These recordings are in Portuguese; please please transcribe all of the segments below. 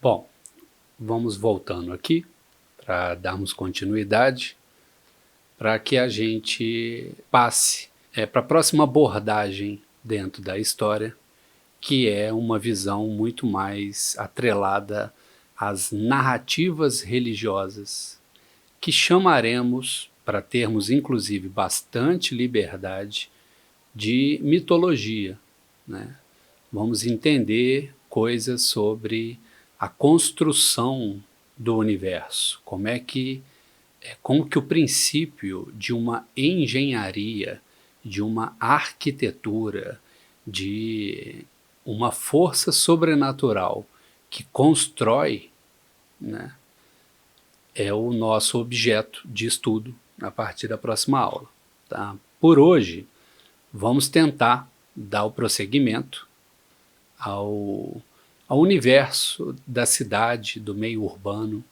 Bom, vamos voltando aqui para darmos continuidade, para que a gente passe para a próxima abordagem dentro da história, que é uma visão muito mais atrelada às narrativas religiosas, que chamaremos, para termos inclusive bastante liberdade, de mitologia, né? Vamos entender coisas sobre a construção do universo, como que o princípio de uma engenharia, de uma arquitetura, de uma força sobrenatural que constrói, né, é o nosso objeto de estudo a partir da próxima aula. Tá? Por hoje, vamos tentar dar o prosseguimento ao universo da cidade, do meio urbano,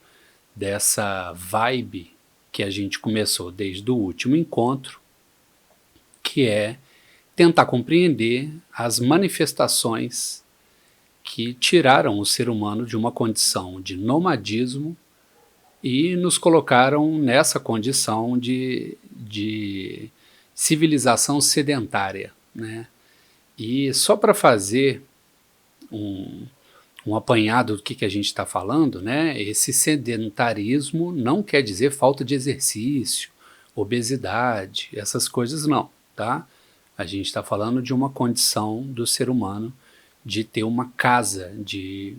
dessa vibe que a gente começou desde o último encontro, que é tentar compreender as manifestações que tiraram o ser humano de uma condição de nomadismo e nos colocaram nessa condição de civilização sedentária, né? E só para fazer um apanhado do que a gente está falando, né? Esse sedentarismo não quer dizer falta de exercício, obesidade, essas coisas não, tá? A gente está falando de uma condição do ser humano de ter uma casa, de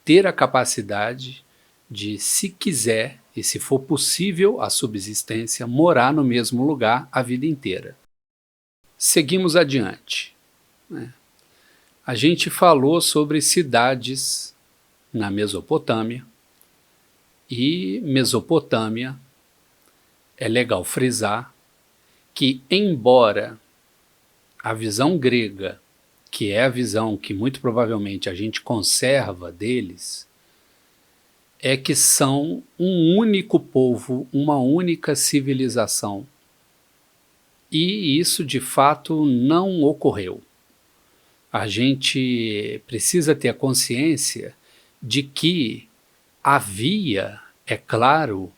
ter a capacidade de, se quiser e se for possível a subsistência, morar no mesmo lugar a vida inteira. Seguimos adiante, né? A gente falou sobre cidades na Mesopotâmia, e Mesopotâmia, é legal frisar que, embora a visão grega, que é a visão que muito provavelmente a gente conserva deles, é que são um único povo, uma única civilização, e isso de fato não ocorreu. A gente precisa ter a consciência de que havia, é claro,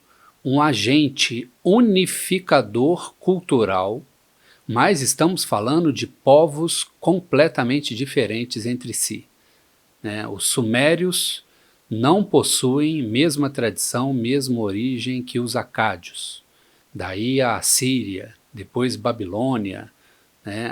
um agente unificador cultural, mas estamos falando de povos completamente diferentes entre si, né? Os sumérios não possuem mesma tradição, mesma origem que os acádios. Daí a Assíria, depois Babilônia, né?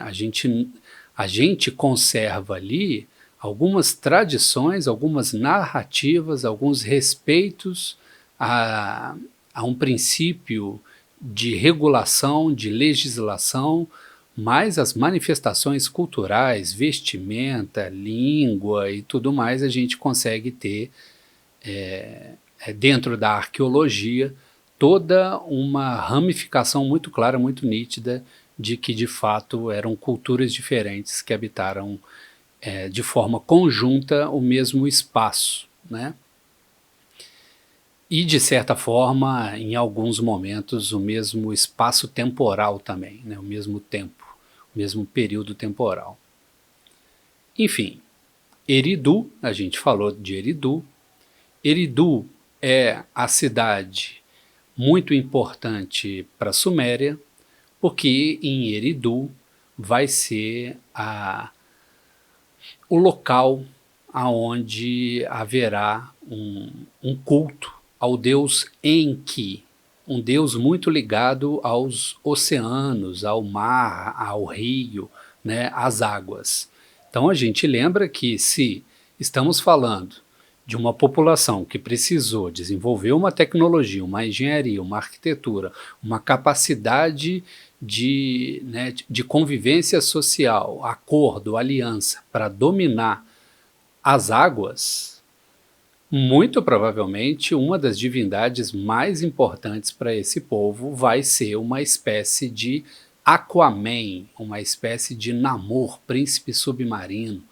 A gente conserva ali algumas tradições, algumas narrativas, alguns respeitos a um princípio de regulação, de legislação, mas as manifestações culturais, vestimenta, língua e tudo mais, a gente consegue ter dentro da arqueologia toda uma ramificação muito clara, muito nítida, de que de fato eram culturas diferentes que habitaram de forma conjunta o mesmo espaço, né? E de certa forma, em alguns momentos, o mesmo espaço temporal também, né? O mesmo tempo, o mesmo período temporal. Enfim, Eridu, a gente falou de Eridu. Eridu é a cidade muito importante para a Suméria, porque em Eridu vai ser o local aonde haverá um culto ao deus Enki, um deus muito ligado aos oceanos, ao mar, ao rio, né, às águas. Então a gente lembra que, se estamos falando de uma população que precisou desenvolver uma tecnologia, uma engenharia, uma arquitetura, uma capacidade de convivência social, acordo, aliança, para dominar as águas, muito provavelmente uma das divindades mais importantes para esse povo vai ser uma espécie de Aquaman, uma espécie de Namor, príncipe submarino,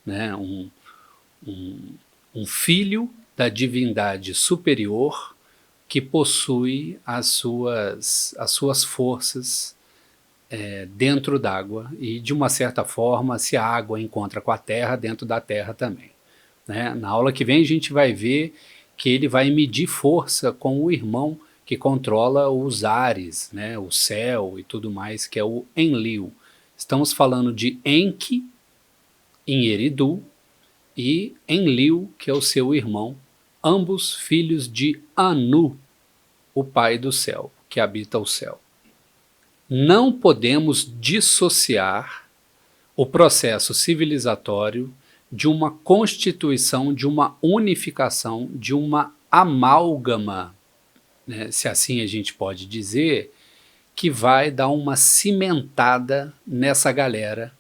né? Um filho da divindade superior que possui as suas forças dentro d'água, e de uma certa forma se a água encontra com a terra, dentro da terra também. né? Na aula que vem a gente vai ver que ele vai medir força com o irmão que controla os ares, né? O céu e tudo mais, que é o Enlil. Estamos falando de Enki em Eridu e Enlil, que é o seu irmão, ambos filhos de Anu, o pai do céu, que habita o céu. Não podemos dissociar o processo civilizatório de uma constituição, de uma unificação, de uma amálgama, né, se assim a gente pode dizer, que vai dar uma cimentada nessa galera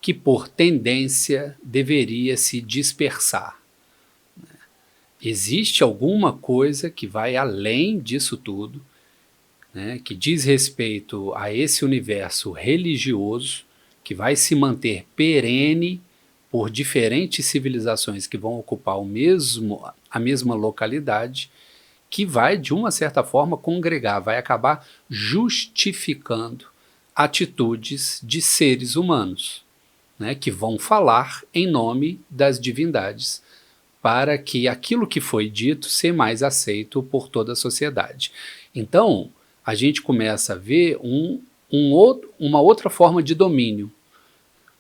que, por tendência, deveria se dispersar. Existe alguma coisa que vai além disso tudo, né, que diz respeito a esse universo religioso, que vai se manter perene por diferentes civilizações que vão ocupar a mesma localidade, que vai, de uma certa forma, congregar, vai acabar justificando atitudes de seres humanos, né, que vão falar em nome das divindades, para que aquilo que foi dito seja mais aceito por toda a sociedade. Então, a gente começa a ver uma outra forma de domínio.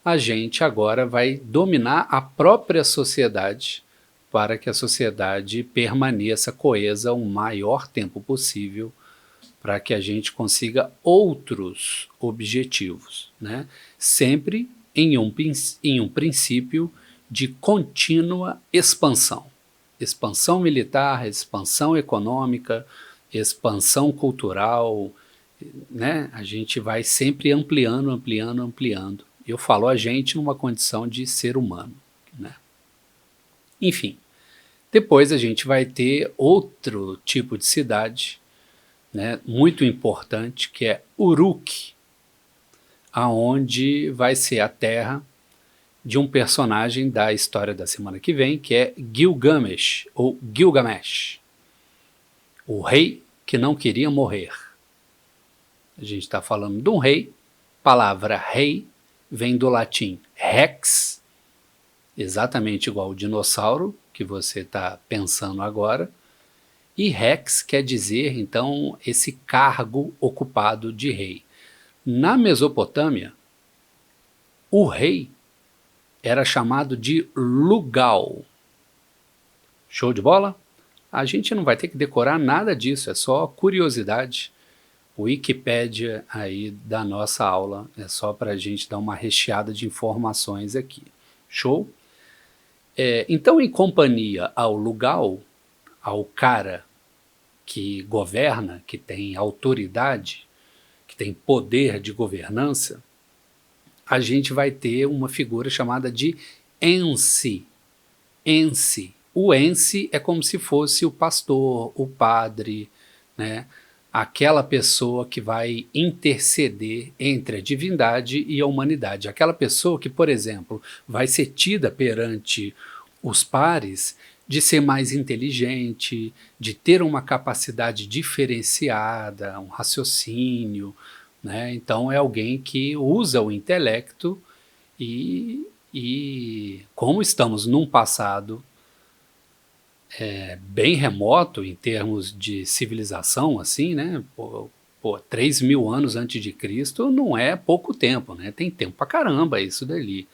A gente agora vai dominar a própria sociedade para que a sociedade permaneça coesa o maior tempo possível, para que a gente consiga outros objetivos, né? Sempre em um princípio de contínua expansão. Expansão militar, expansão econômica, expansão cultural, né? A gente vai sempre ampliando, ampliando, ampliando. Eu falo a gente numa condição de ser humano, né? Enfim, depois a gente vai ter outro tipo de cidade, né, muito importante, que é Uruk, aonde vai ser a terra de um personagem da história da semana que vem, que é Gilgamesh, ou Gilgamesh, o rei que não queria morrer. A gente está falando de um rei, palavra rei vem do latim rex, exatamente igual o dinossauro que você está pensando agora, e rex quer dizer, então, esse cargo ocupado de rei. Na Mesopotâmia, o rei era chamado de Lugal. Show de bola? A gente não vai ter que decorar nada disso, é só curiosidade. O Wikipédia aí da nossa aula é só para a gente dar uma recheada de informações aqui. Show? Então, em companhia ao Lugal, ao cara que governa, que tem autoridade, que tem poder de governança, a gente vai ter uma figura chamada de Ensi. Ensi. O Ensi é como se fosse o pastor, o padre, né? Aquela pessoa que vai interceder entre a divindade e a humanidade. Aquela pessoa que, por exemplo, vai ser tida perante os pares de ser mais inteligente, de ter uma capacidade diferenciada, um raciocínio, né? Então é alguém que usa o intelecto e como estamos num passado bem remoto em termos de civilização, assim, né? 3.000 anos antes de Cristo não é pouco tempo, né? Tem tempo pra caramba isso dali.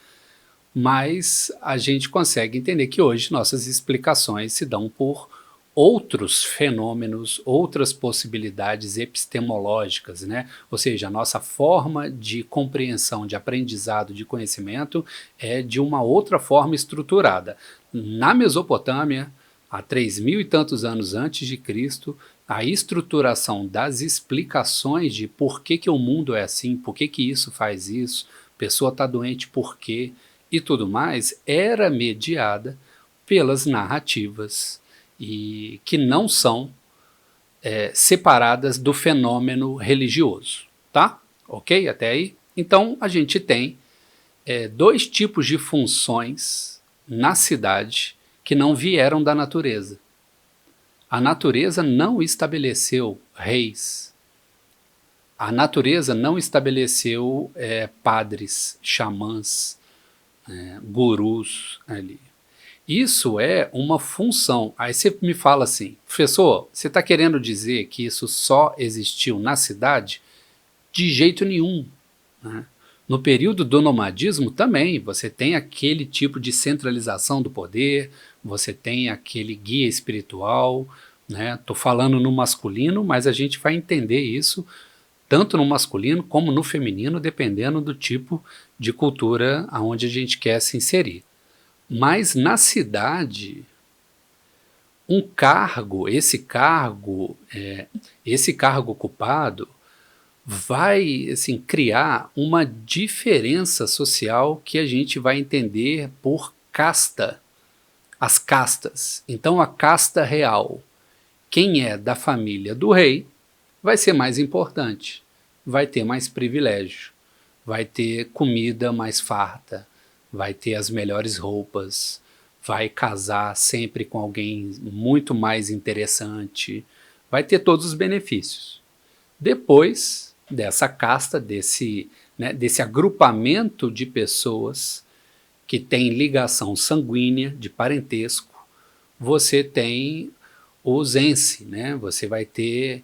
Mas a gente consegue entender que hoje nossas explicações se dão por outros fenômenos, outras possibilidades epistemológicas, né? Ou seja, a nossa forma de compreensão, de aprendizado, de conhecimento é de uma outra forma estruturada. Na Mesopotâmia, há 3.000 e tantos anos antes de Cristo, a estruturação das explicações de por que o mundo é assim, por que isso faz isso, pessoa está doente por quê, e tudo mais, era mediada pelas narrativas e que não são separadas do fenômeno religioso, tá? Ok? Até aí? Então, a gente tem dois tipos de funções na cidade que não vieram da natureza. A natureza não estabeleceu reis. A natureza não estabeleceu padres, xamãs, gurus ali. Isso é uma função. Aí você me fala assim, professor, você está querendo dizer que isso só existiu na cidade? De jeito nenhum, né? No período do nomadismo também, você tem aquele tipo de centralização do poder, você tem aquele guia espiritual, né? Tô falando no masculino, mas a gente vai entender isso tanto no masculino como no feminino, dependendo do tipo de cultura aonde a gente quer se inserir. Mas na cidade, um cargo, esse cargo ocupado vai assim, criar uma diferença social que a gente vai entender por casta, as castas. Então a casta real, quem é da família do rei, vai ser mais importante, vai ter mais privilégio, vai ter comida mais farta, vai ter as melhores roupas, vai casar sempre com alguém muito mais interessante, vai ter todos os benefícios. Depois dessa casta, desse agrupamento de pessoas que tem ligação sanguínea, de parentesco, você tem os ense, né? Você vai ter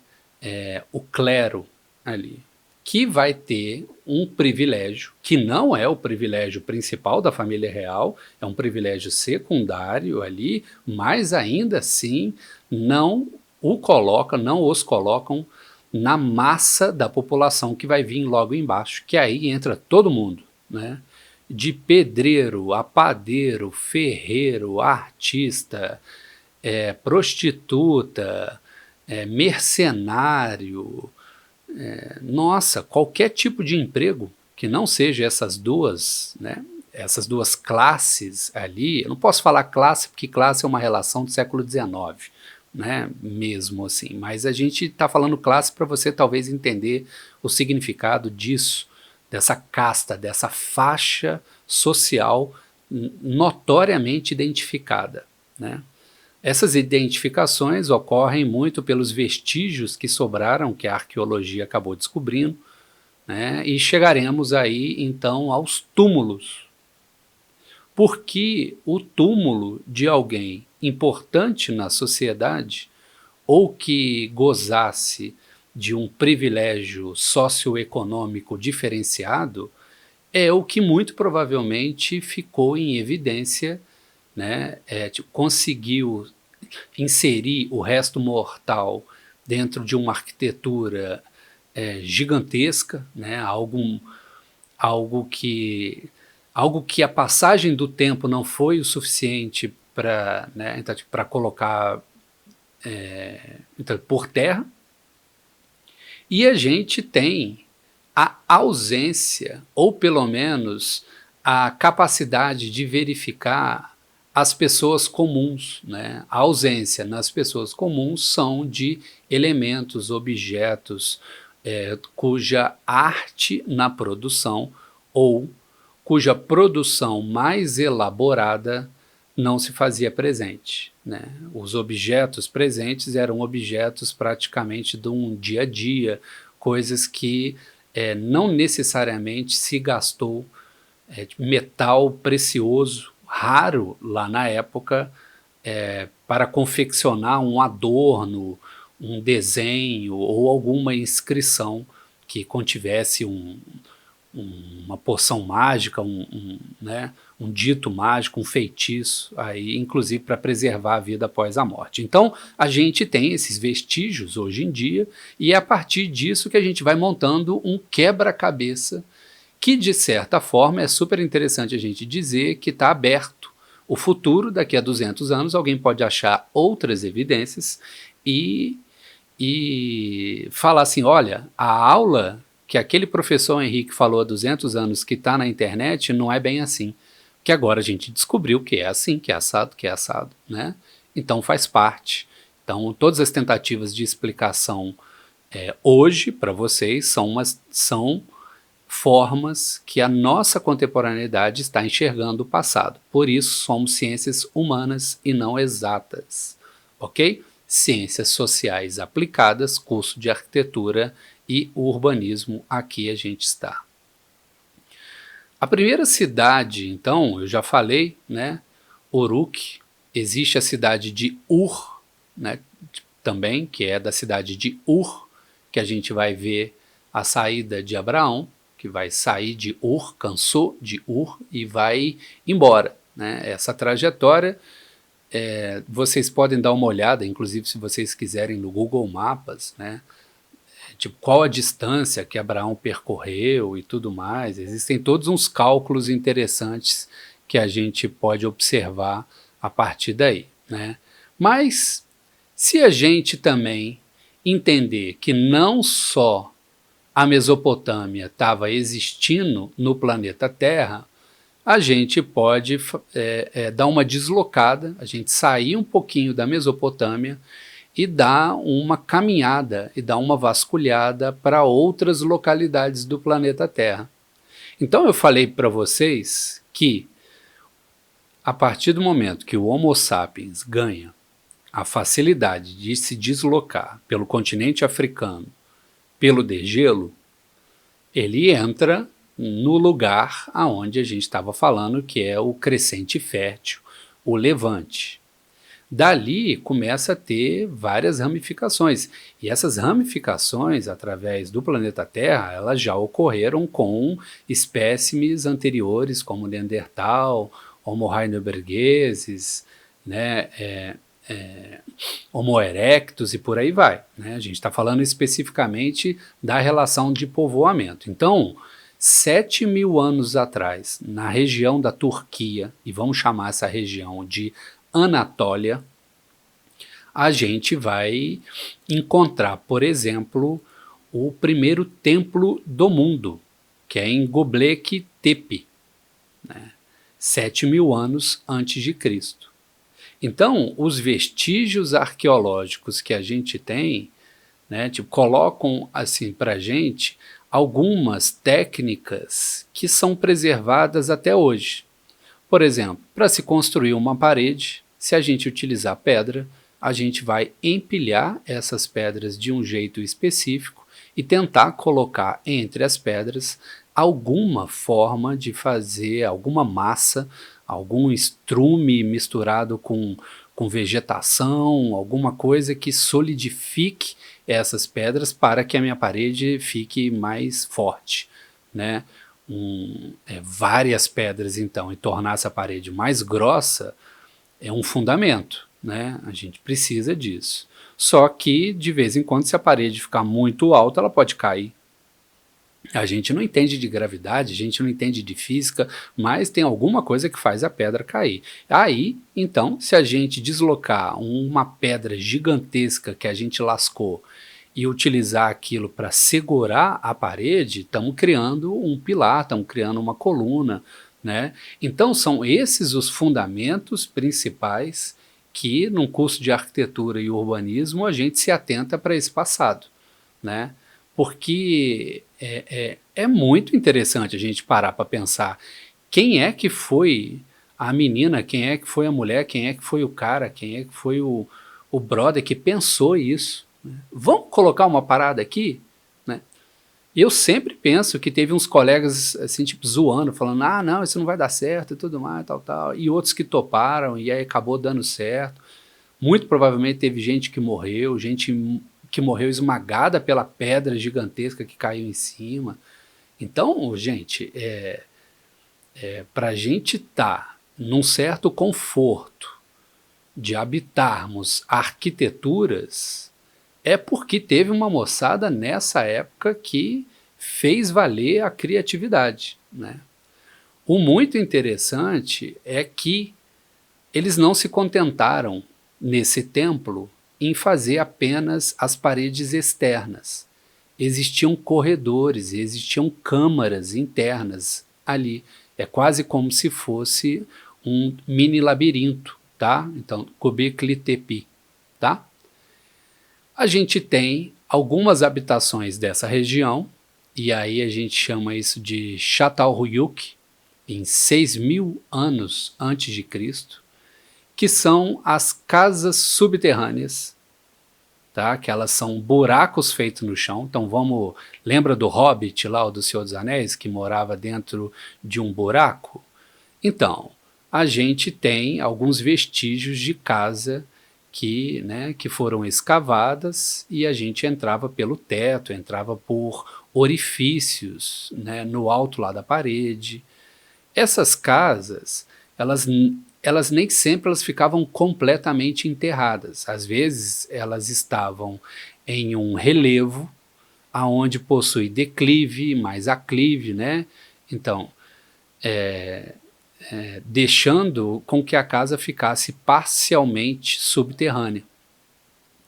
o clero ali, que vai ter um privilégio, que não é o privilégio principal da família real, é um privilégio secundário ali, mas ainda assim não os colocam na massa da população que vai vir logo embaixo, que aí entra todo mundo, né? De pedreiro a padeiro, ferreiro, artista, prostituta, mercenário, nossa, qualquer tipo de emprego que não seja essas duas, né, essas duas classes ali, eu não posso falar classe porque classe é uma relação do século XIX, né, mesmo assim, mas a gente está falando classe para você talvez entender o significado disso, dessa casta, dessa faixa social notoriamente identificada, né? Essas identificações ocorrem muito pelos vestígios que sobraram, que a arqueologia acabou descobrindo, né? E chegaremos aí então aos túmulos. Porque o túmulo de alguém importante na sociedade ou que gozasse de um privilégio socioeconômico diferenciado é o que muito provavelmente ficou em evidência, né? Conseguiu inserir o resto mortal dentro de uma arquitetura gigantesca, né? algo, que, algo que a passagem do tempo não foi o suficiente para, né, então, colocar então, por terra, e a gente tem a ausência, ou pelo menos a capacidade de verificar as pessoas comuns, né? A ausência nas pessoas comuns são de elementos, objetos, cuja arte na produção ou cuja produção mais elaborada não se fazia presente, né? Os objetos presentes eram objetos praticamente de um dia a dia, coisas que não necessariamente se gastou metal precioso, raro lá na época, para confeccionar um adorno, um desenho ou alguma inscrição que contivesse uma poção mágica, né, um dito mágico, um feitiço, aí, inclusive para preservar a vida após a morte. Então, a gente tem esses vestígios hoje em dia, e é a partir disso que a gente vai montando um quebra-cabeça que, de certa forma, é super interessante a gente dizer que está aberto. O futuro, daqui a 200 anos, alguém pode achar outras evidências e falar assim, olha, a aula que aquele professor Henrique falou há 200 anos que está na internet não é bem assim. Que agora a gente descobriu que é assim, que é assado, né? Então faz parte. Então todas as tentativas de explicação hoje para vocês são formas que a nossa contemporaneidade está enxergando o passado. Por isso somos ciências humanas e não exatas, ok? Ciências sociais aplicadas, curso de arquitetura e urbanismo, aqui a gente está. A primeira cidade, então, eu já falei, né? Uruk, existe a cidade de Ur, né, também, que é da cidade de Ur, que a gente vai ver a saída de Abraão, que vai sair de Ur, cansou de Ur e vai embora, né? Essa trajetória, vocês podem dar uma olhada, inclusive se vocês quiserem no Google Mapas, né? Tipo, qual a distância que Abraão percorreu e tudo mais. Existem todos uns cálculos interessantes que a gente pode observar a partir daí, né? Mas se a gente também entender que não só a Mesopotâmia estava existindo no planeta Terra, a gente pode dar uma deslocada, a gente sair um pouquinho da Mesopotâmia e dar uma caminhada e dar uma vasculhada para outras localidades do planeta Terra. Então eu falei para vocês que a partir do momento que o Homo sapiens ganha a facilidade de se deslocar pelo continente africano, pelo degelo, ele entra no lugar aonde a gente estava falando, que é o crescente fértil, o Levante. Dali começa a ter várias ramificações, e essas ramificações, através do planeta Terra, elas já ocorreram com espécimes anteriores, como Neandertal, Homo heidelbergensis, né, Homo erectus e por aí vai, né? A gente está falando especificamente da relação de povoamento. Então, 7.000 anos atrás, na região da Turquia, e vamos chamar essa região de Anatólia, a gente vai encontrar, por exemplo, o primeiro templo do mundo, que é em Göbekli Tepe, né? 7.000 anos antes de Cristo. Então, os vestígios arqueológicos que a gente tem, né, tipo, colocam assim para a gente algumas técnicas que são preservadas até hoje. Por exemplo, para se construir uma parede, se a gente utilizar pedra, a gente vai empilhar essas pedras de um jeito específico e tentar colocar entre as pedras alguma forma de fazer alguma massa, algum estrume misturado com vegetação, alguma coisa que solidifique essas pedras para que a minha parede fique mais forte, né? Várias pedras, então, e tornar essa parede mais grossa é um fundamento, né? A gente precisa disso. Só que, de vez em quando, se a parede ficar muito alta, ela pode cair. A gente não entende de gravidade, a gente não entende de física, mas tem alguma coisa que faz a pedra cair. Aí, então, se a gente deslocar uma pedra gigantesca que a gente lascou e utilizar aquilo para segurar a parede, estamos criando um pilar, estamos criando uma coluna, né? Então são esses os fundamentos principais que, num curso de arquitetura e urbanismo, a gente se atenta para esse passado, né? Porque é muito interessante a gente parar para pensar quem é que foi a menina, quem é que foi a mulher, quem é que foi o cara, quem é que foi o brother que pensou isso, né? Vamos colocar uma parada aqui, né? Eu sempre penso que teve uns colegas assim, tipo, zoando, falando, ah, não, isso não vai dar certo e tudo mais, tal, e outros que toparam e aí acabou dando certo. Muito provavelmente teve gente que morreu esmagada pela pedra gigantesca que caiu em cima. Então, gente, para a gente estar num certo conforto de habitarmos arquiteturas, é porque teve uma moçada nessa época que fez valer a criatividade, né? O muito interessante é que eles não se contentaram nesse templo em fazer apenas as paredes externas. Existiam corredores, existiam câmaras internas ali. É quase como se fosse um mini labirinto, tá? Então, Göbekli Tepe, tá? A gente tem algumas habitações dessa região, e aí a gente chama isso de Çatalhöyük, em 6.000 anos antes de Cristo, que são as casas subterrâneas, tá? Que elas são buracos feitos no chão. Então lembra do Hobbit lá, o do Senhor dos Anéis, que morava dentro de um buraco? Então, a gente tem alguns vestígios de casa que, né, que foram escavadas e a gente entrava pelo teto, entrava por orifícios, né, no alto lá da parede. Essas casas, elas nem sempre elas ficavam completamente enterradas. Às vezes elas estavam em um relevo, aonde possui declive, mais aclive, né? Então, deixando com que a casa ficasse parcialmente subterrânea.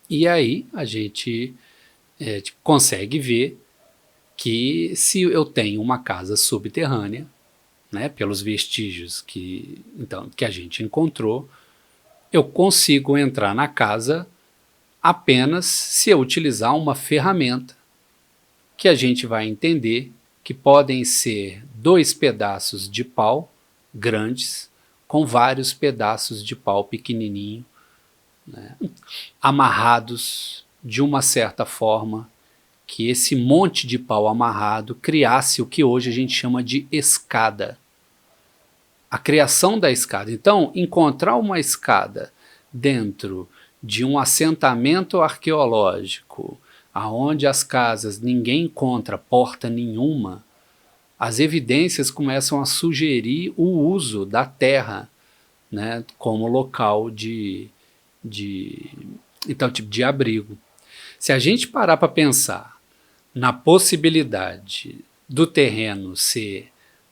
E aí a gente consegue ver que se eu tenho uma casa subterrânea, né, pelos vestígios que a gente encontrou, eu consigo entrar na casa apenas se eu utilizar uma ferramenta que a gente vai entender que podem ser 2 pedaços de pau grandes com vários pedaços de pau pequenininho, né, amarrados de uma certa forma, que esse monte de pau amarrado criasse o que hoje a gente chama de escada. A criação da escada. Então, encontrar uma escada dentro de um assentamento arqueológico, aonde as casas ninguém encontra porta nenhuma, as evidências começam a sugerir o uso da terra, né, como local de abrigo. Se a gente parar para pensar na possibilidade do terreno ser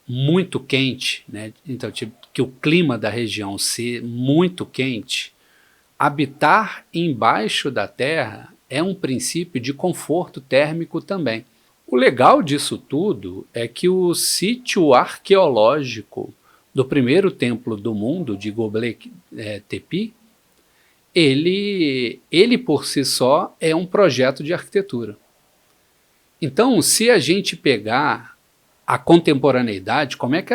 muito quente, né, então que o clima da região ser muito quente, habitar embaixo da terra é um princípio de conforto térmico também. O legal disso tudo é que o sítio arqueológico do primeiro templo do mundo, de Göbekli Tepe, ele por si só é um projeto de arquitetura. Então, se a gente pegar a contemporaneidade, como é que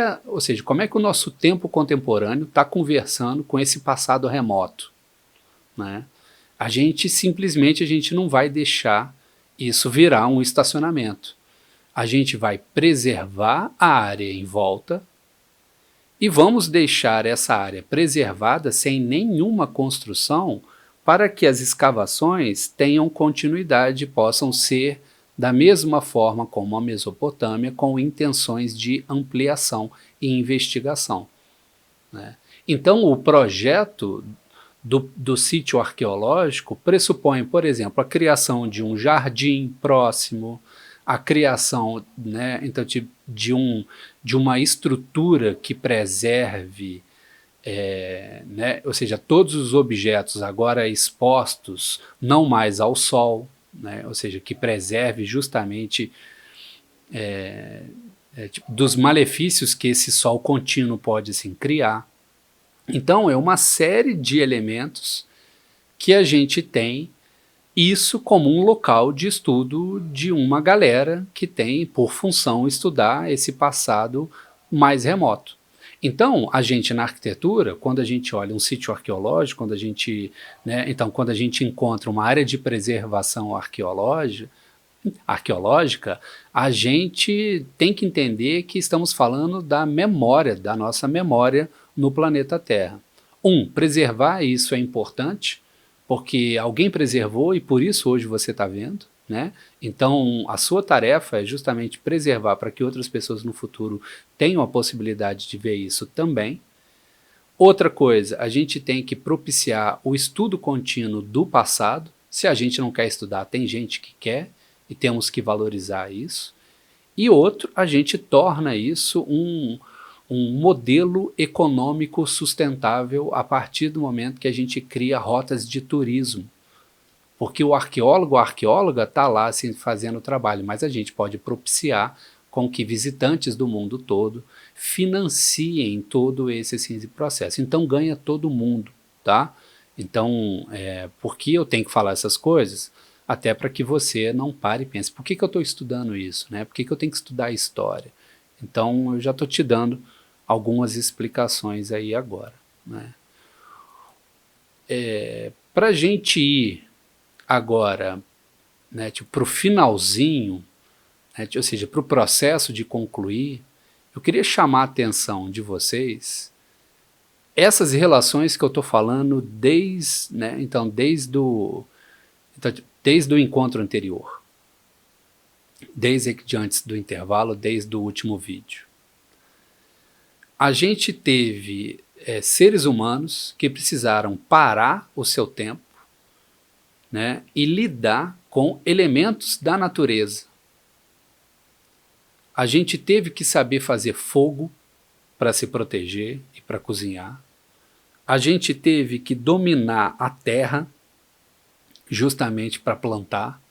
o nosso tempo contemporâneo está conversando com esse passado remoto, né? A gente não vai deixar isso virar um estacionamento. A gente vai preservar a área em volta e vamos deixar essa área preservada sem nenhuma construção para que as escavações tenham continuidade e possam ser da mesma forma como a Mesopotâmia, com intenções de ampliação e investigação, né? Então, o projeto do sítio arqueológico pressupõe, por exemplo, a criação de um jardim próximo, a criação, né, então, de uma estrutura que preserve, né, ou seja, todos os objetos agora expostos não mais ao sol, né, ou seja, que preserve justamente dos malefícios que esse sol contínuo pode assim, criar. Então, é uma série de elementos que a gente tem isso como um local de estudo de uma galera que tem por função estudar esse passado mais remoto. Então, a gente na arquitetura, quando a gente olha um sítio arqueológico, quando a gente encontra uma área de preservação arqueológica, a gente tem que entender que estamos falando da nossa memória no planeta Terra. Preservar isso é importante, porque alguém preservou e por isso hoje você está vendo, né? Então, a sua tarefa é justamente preservar para que outras pessoas no futuro tenham a possibilidade de ver isso também. Outra coisa, a gente tem que propiciar o estudo contínuo do passado. Se a gente não quer estudar, tem gente que quer e temos que valorizar isso. E outro, a gente torna isso um modelo econômico sustentável a partir do momento que a gente cria rotas de turismo. Porque o arqueólogo, a arqueóloga está lá assim, fazendo o trabalho, mas a gente pode propiciar com que visitantes do mundo todo financiem todo esse processo. Então ganha todo mundo, tá? Então, por que eu tenho que falar essas coisas? Até para que você não pare e pense, por que eu estou estudando isso, né? Por que eu tenho que estudar história? Então, eu já estou te dando algumas explicações aí agora, né? Para a gente ir agora, né, para o finalzinho, né, ou seja, para o processo de concluir, eu queria chamar a atenção de vocês essas relações que eu estou falando né, então, desde o encontro anterior, desde de antes do intervalo, desde o último vídeo. A gente teve seres humanos que precisaram parar o seu tempo, né, e lidar com elementos da natureza. A gente teve que saber fazer fogo para se proteger e para cozinhar. A gente teve que dominar a terra justamente para plantar,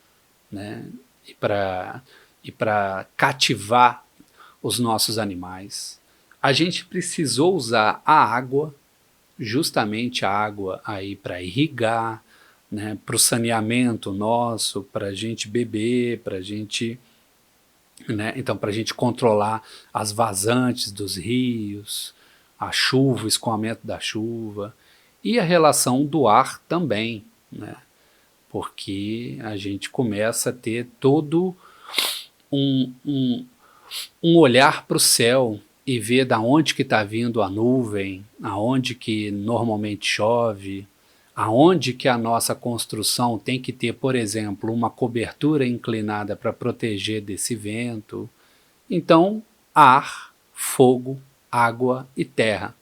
né, e para cativar os nossos animais. A gente precisou usar a água, justamente a água aí para irrigar, né, para o saneamento nosso, para a gente beber, para a gente, né, então para a gente controlar as vazantes dos rios, a chuva, o escoamento da chuva, e a relação do ar também, né, porque a gente começa a ter todo um olhar para o céu e ver da onde que está vindo a nuvem, aonde que normalmente chove, aonde que a nossa construção tem que ter, por exemplo, uma cobertura inclinada para proteger desse vento. Então, ar, fogo, água e terra.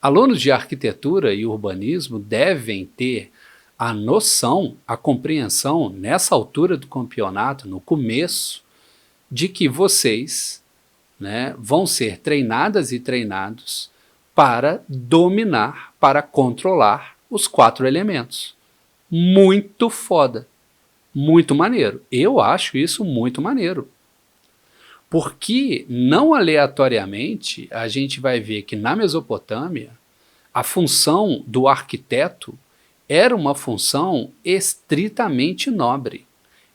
Alunos de arquitetura e urbanismo devem ter a noção, a compreensão, nessa altura do campeonato, no começo, de que vocês, né, vão ser treinadas e treinados para dominar, para controlar os 4 elementos. Muito foda. Muito maneiro. Eu acho isso muito maneiro. Porque, não aleatoriamente, a gente vai ver que na Mesopotâmia, a função do arquiteto era uma função estritamente nobre.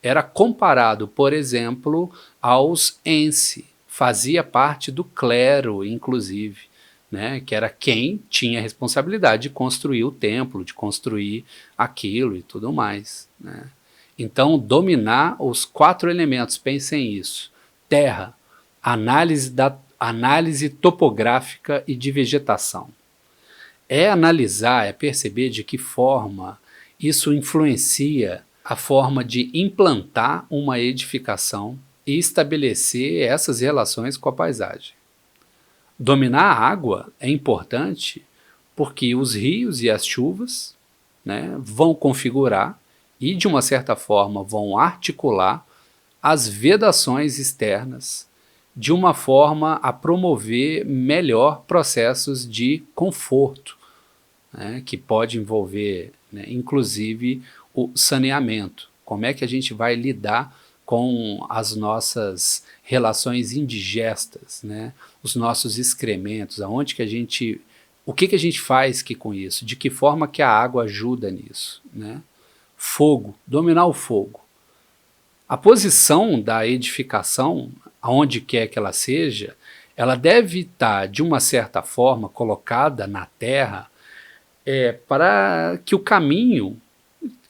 Era comparado, por exemplo, aos Ensi, fazia parte do clero, inclusive, né, que era quem tinha a responsabilidade de construir o templo, de construir aquilo e tudo mais, né. Então, dominar os 4 elementos, pensem isso: terra, análise topográfica e de vegetação. É analisar, é perceber de que forma isso influencia a forma de implantar uma edificação e estabelecer essas relações com a paisagem. Dominar a água é importante porque os rios e as chuvas, né, vão configurar e, de uma certa forma, vão articular as vedações externas de uma forma a promover melhor processos de conforto, né, que pode envolver, né, inclusive o saneamento. Como é que a gente vai lidar com as nossas relações indigestas, né, os nossos excrementos, aonde que a gente, o que a gente faz com isso, de que forma que a água ajuda nisso, né? Fogo, dominar o fogo. A posição da edificação, aonde quer que ela seja, ela deve estar, de uma certa forma, colocada na terra, para que o caminho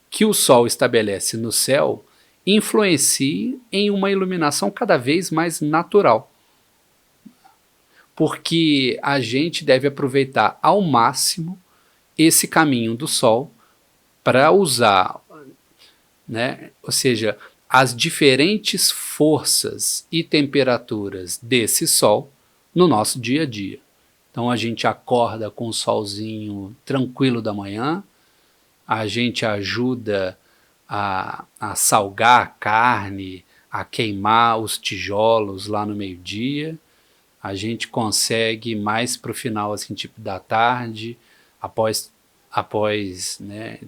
que o Sol estabelece no céu influencie em uma iluminação cada vez mais natural. Porque a gente deve aproveitar ao máximo esse caminho do Sol para usar, né, ou seja, as diferentes forças e temperaturas desse Sol no nosso dia a dia. Então a gente acorda com o solzinho tranquilo da manhã, a gente ajuda a salgar a carne, a queimar os tijolos lá no meio-dia, a gente consegue mais para o final, assim, tipo da tarde, após né,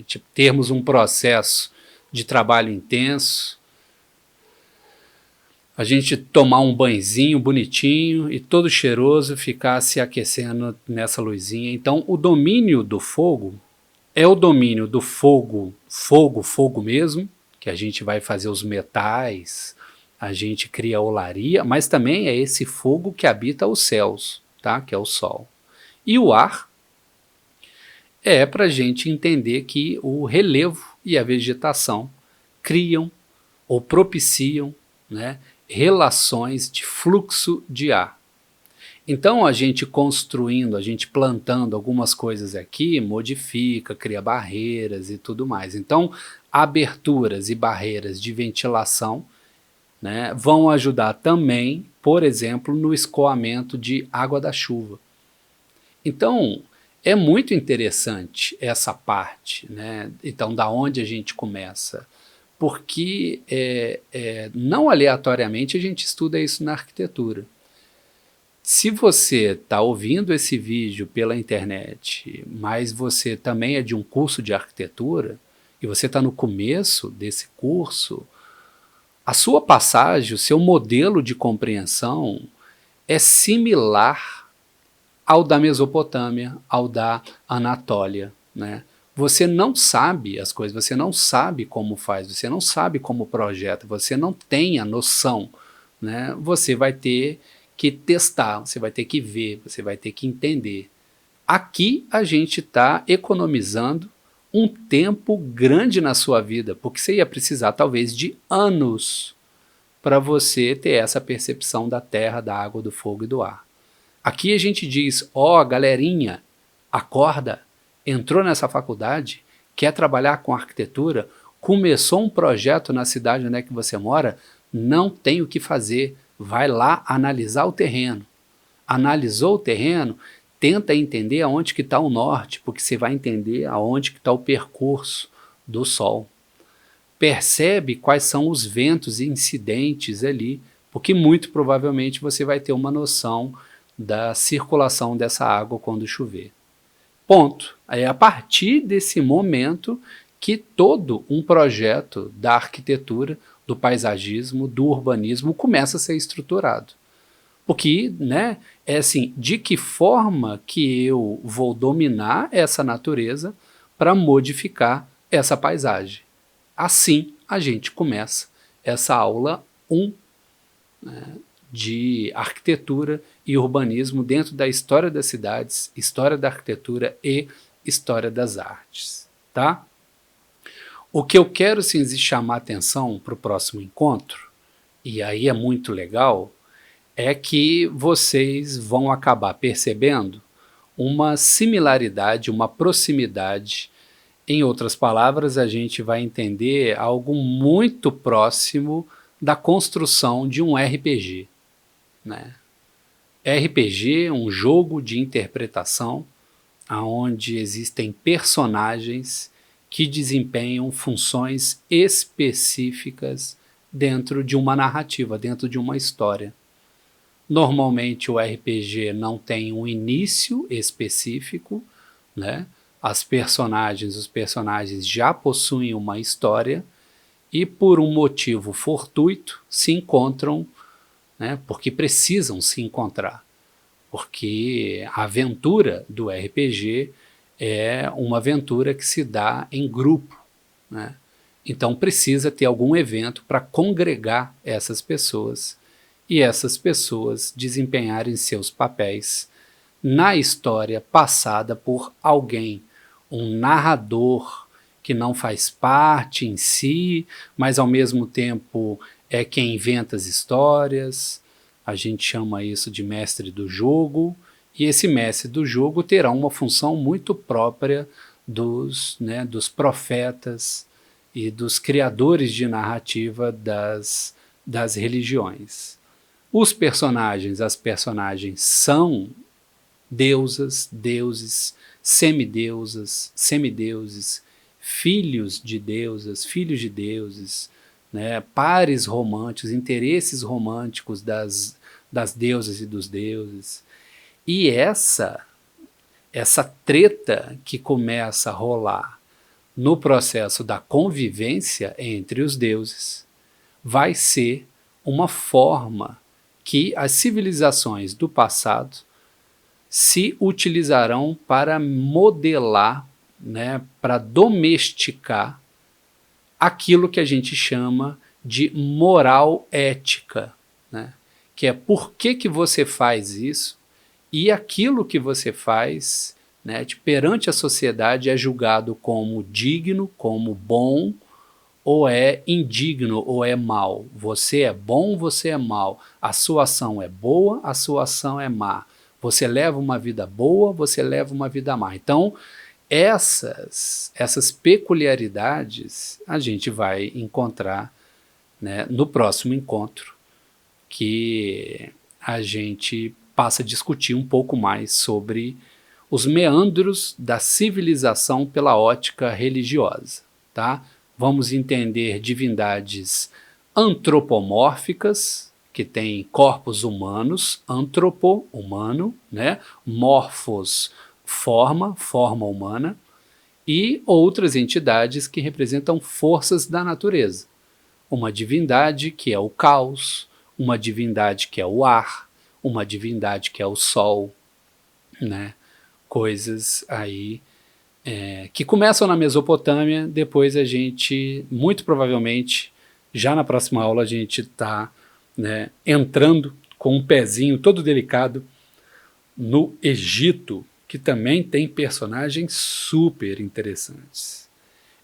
tipo, termos um processo de trabalho intenso, a gente tomar um banhozinho bonitinho e todo cheiroso, ficar se aquecendo nessa luzinha. Então o domínio do fogo é o domínio do fogo mesmo, que a gente vai fazer os metais, a gente cria a olaria, mas também é esse fogo que habita os céus, tá? Que é o Sol. E o ar é para a gente entender que o relevo e a vegetação criam ou propiciam, né, relações de fluxo de ar. Então a gente construindo, a gente plantando algumas coisas aqui, modifica, cria barreiras e tudo mais. Então aberturas e barreiras de ventilação, né, vão ajudar também, por exemplo, no escoamento de água da chuva. Então é muito interessante essa parte, né? Então da onde a gente começa? Porque não aleatoriamente a gente estuda isso na arquitetura. Se você está ouvindo esse vídeo pela internet, mas você também é de um curso de arquitetura, e você está no começo desse curso, a sua passagem, o seu modelo de compreensão é similar ao da Mesopotâmia, ao da Anatólia, né? Você não sabe as coisas, você não sabe como faz, você não sabe como projeta, você não tem a noção, né? Você vai ter que testar, você vai ter que ver, você vai ter que entender. Aqui a gente está economizando um tempo grande na sua vida, porque você ia precisar talvez de anos para você ter essa percepção da terra, da água, do fogo e do ar. Aqui a gente diz, ó, galerinha, acorda, entrou nessa faculdade, quer trabalhar com arquitetura, começou um projeto na cidade onde é que você mora, não tem o que fazer, vai lá analisar o terreno. Analisou o terreno, tenta entender aonde que está o norte, porque você vai entender aonde que está o percurso do Sol. Percebe quais são os ventos incidentes ali, porque muito provavelmente você vai ter uma noção da circulação dessa água quando chover. Ponto. É a partir desse momento que todo um projeto da arquitetura, do paisagismo, do urbanismo começa a ser estruturado. Porque, né, é assim, de que forma que eu vou dominar essa natureza para modificar essa paisagem? Assim a gente começa essa aula 1, né, de arquitetura e urbanismo dentro da história das cidades, história da arquitetura e história das artes, tá? O que eu quero sim chamar a atenção para o próximo encontro, e aí é muito legal, é que vocês vão acabar percebendo uma similaridade, uma proximidade. Em outras palavras, a gente vai entender algo muito próximo da construção de um RPG, né? RPG, um jogo de interpretação, onde existem personagens que desempenham funções específicas dentro de uma narrativa, dentro de uma história. Normalmente o RPG não tem um início específico, né? Os personagens já possuem uma história e por um motivo fortuito se encontram, né? Porque precisam se encontrar. Porque a aventura do RPG é uma aventura que se dá em grupo, né? Então precisa ter algum evento para congregar essas pessoas e essas pessoas desempenharem seus papéis na história passada por alguém, um narrador que não faz parte em si, mas ao mesmo tempo é quem inventa as histórias. A gente chama isso de mestre do jogo, e esse mestre do jogo terá uma função muito própria dos profetas e dos criadores de narrativa das religiões. Os personagens, as personagens são deusas, deuses, semideuses, filhos de deusas, filhos de deuses, né, pares românticos, interesses românticos das deusas e dos deuses. E essa treta que começa a rolar no processo da convivência entre os deuses vai ser uma forma que as civilizações do passado se utilizarão para modelar, né, para domesticar aquilo que a gente chama de moral ética, né, que é por que você faz isso e aquilo que você faz, né, perante a sociedade é julgado como digno, como bom, ou é indigno, ou é mal. Você é bom, você é mal. A sua ação é boa, a sua ação é má. Você leva uma vida boa, você leva uma vida má. Então, essas peculiaridades a gente vai encontrar, né, no próximo encontro, que a gente passa a discutir um pouco mais sobre os meandros da civilização pela ótica religiosa, tá? Vamos entender divindades antropomórficas, que têm corpos humanos, antropo, humano, né? Morfos, forma humana, e outras entidades que representam forças da natureza. Uma divindade que é o caos, uma divindade que é o ar, uma divindade que é o sol, né? Coisas aí que começam na Mesopotâmia, depois a gente, muito provavelmente, já na próxima aula a gente está, né, entrando com um pezinho todo delicado no Egito, que também tem personagens super interessantes.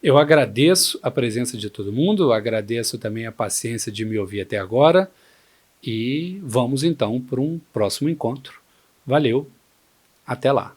Eu agradeço a presença de todo mundo, agradeço também a paciência de me ouvir até agora e vamos então para um próximo encontro. Valeu, até lá!